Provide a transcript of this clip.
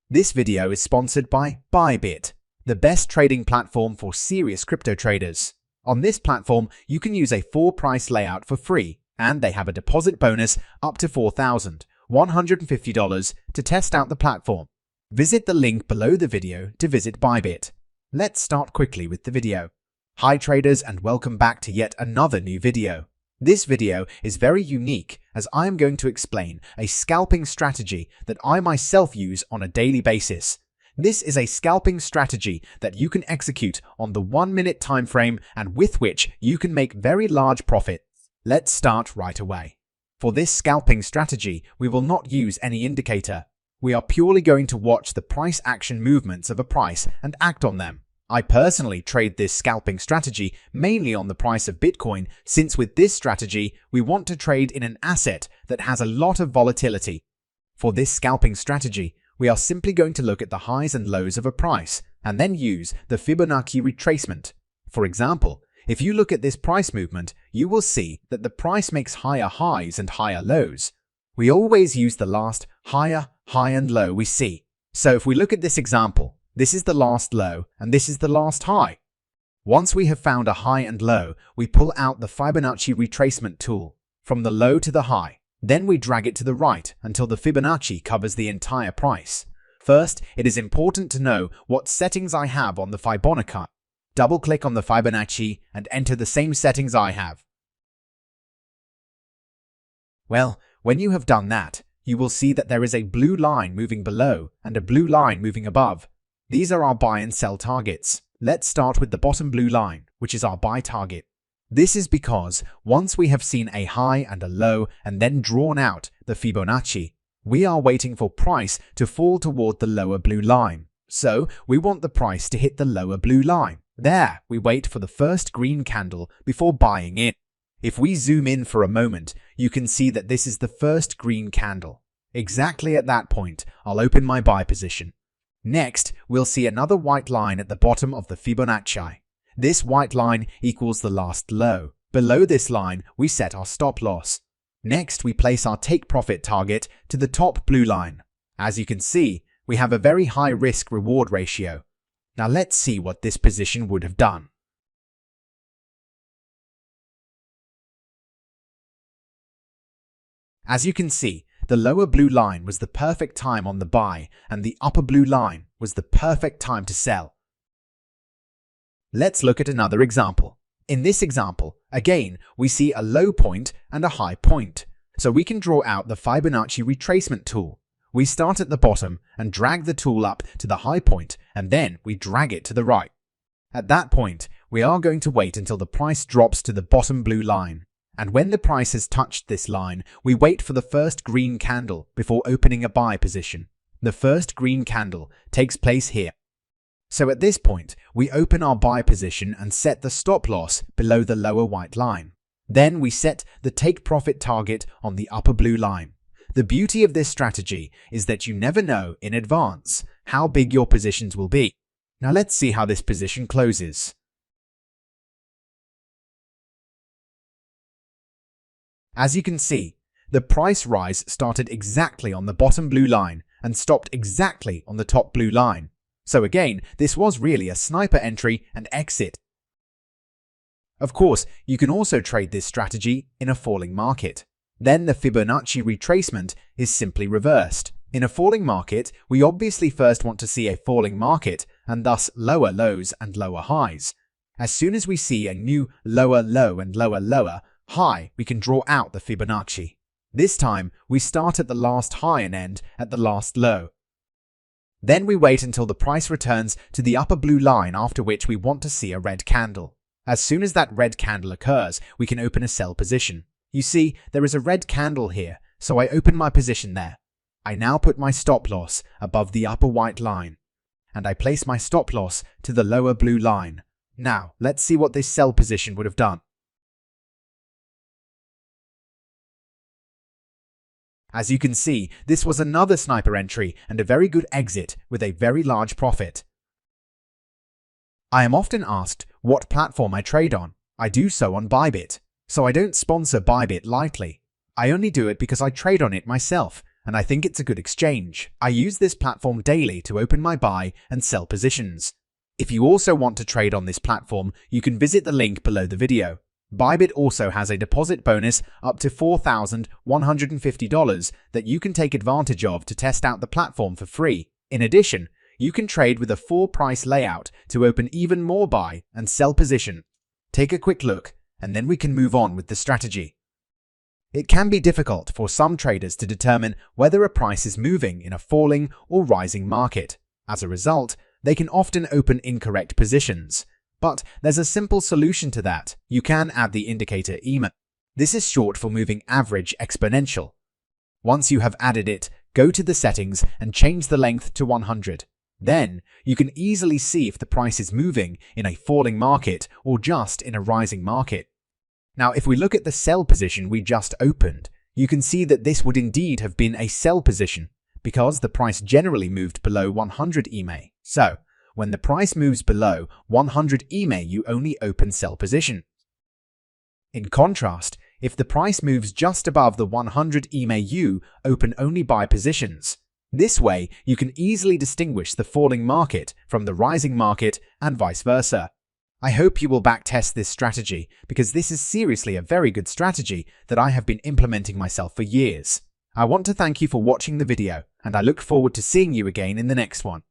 This video is sponsored by Bybit, the best trading platform for serious crypto traders. On this platform, you can use a 4-price layout for free, and they have a deposit bonus up to $4,150 to test out the platform. Visit the link below the video to visit Bybit. Let's start quickly with the video. Hi traders, and welcome back to yet another new video. This video is very unique as I am going to explain a scalping strategy that I myself use on a daily basis. This is a scalping strategy that you can execute on the 1-minute time frame and with which you can make very large profits. Let's start right away. For this scalping strategy, we will not use any indicator. We are purely going to watch the price action movements of a price and act on them. I personally trade this scalping strategy mainly on the price of Bitcoin, since with this strategy, we want to trade in an asset that has a lot of volatility. For this scalping strategy, we are simply going to look at the highs and lows of a price and then use the Fibonacci retracement. For example, if you look at this price movement, you will see that the price makes higher highs and higher lows. We always use the last high and low we see. So if we look at this example, this is the last low and this is the last high. Once we have found a high and low, we pull out the Fibonacci retracement tool from the low to the high. Then we drag it to the right until the Fibonacci covers the entire price. First, it is important to know what settings I have on the Fibonacci. Double-click on the Fibonacci and enter the same settings I have. Well, when you have done that, you will see that there is a blue line moving below and a blue line moving above. These are our buy and sell targets. Let's start with the bottom blue line, which is our buy target. This is because once we have seen a high and a low and then drawn out the Fibonacci, we are waiting for price to fall toward the lower blue line. So we want the price to hit the lower blue line. There, we wait for the first green candle before buying in. If we zoom in for a moment, you can see that this is the first green candle. Exactly at that point, I'll open my buy position. Next, we'll see another white line at the bottom of the Fibonacci. This white line equals the last low. Below this line, we set our stop loss. Next, we place our take profit target to the top blue line. As you can see, we have a very high risk-reward ratio. Now let's see what this position would have done. As you can see, the lower blue line was the perfect time on the buy, and the upper blue line was the perfect time to sell. Let's look at another example. In this example, again, we see a low point and a high point, so we can draw out the Fibonacci retracement tool. We start at the bottom and drag the tool up to the high point, and then we drag it to the right. At that point, we are going to wait until the price drops to the bottom blue line. And when the price has touched this line, we wait for the first green candle before opening a buy position. The first green candle takes place here. So at this point, we open our buy position and set the stop loss below the lower white line. Then we set the take profit target on the upper blue line. The beauty of this strategy is that you never know in advance how big your positions will be. Now let's see how this position closes. As you can see, the price rise started exactly on the bottom blue line and stopped exactly on the top blue line. So again, this was really a sniper entry and exit. Of course, you can also trade this strategy in a falling market. Then the Fibonacci retracement is simply reversed. In a falling market, we obviously first want to see a falling market and thus lower lows and lower highs. As soon as we see a new lower low and lower high, we can draw out the Fibonacci. This time, we start at the last high and end at the last low. Then we wait until the price returns to the upper blue line, after which we want to see a red candle. As soon as that red candle occurs, we can open a sell position. You see, there is a red candle here, so I open my position there. I now put my stop loss above the upper white line, and I place my stop loss to the lower blue line. Now, let's see what this sell position would have done. As you can see, this was another sniper entry and a very good exit with a very large profit. I am often asked what platform I trade on. I do so on Bybit, so I don't sponsor Bybit lightly. I only do it because I trade on it myself, and I think it's a good exchange. I use this platform daily to open my buy and sell positions. If you also want to trade on this platform, you can visit the link below the video. Bybit also has a deposit bonus up to $4,150 that you can take advantage of to test out the platform for free. In addition, you can trade with a 4-price layout to open even more buy and sell position. Take a quick look, and then we can move on with the strategy. It can be difficult for some traders to determine whether a price is moving in a falling or rising market. As a result, they can often open incorrect positions. But there's a simple solution to that. You can add the indicator EMA. This is short for moving average exponential. Once you have added it, go to the settings and change the length to 100. Then, you can easily see if the price is moving in a falling market or just in a rising market. Now, if we look at the sell position we just opened, you can see that this would indeed have been a sell position because the price generally moved below 100 EMA. So, when the price moves below 100 EMA, you only open sell position. In contrast, if the price moves just above the 100 EMA, you open only buy positions. This way, you can easily distinguish the falling market from the rising market and vice versa. I hope you will backtest this strategy because this is seriously a very good strategy that I have been implementing myself for years. I want to thank you for watching the video, and I look forward to seeing you again in the next one.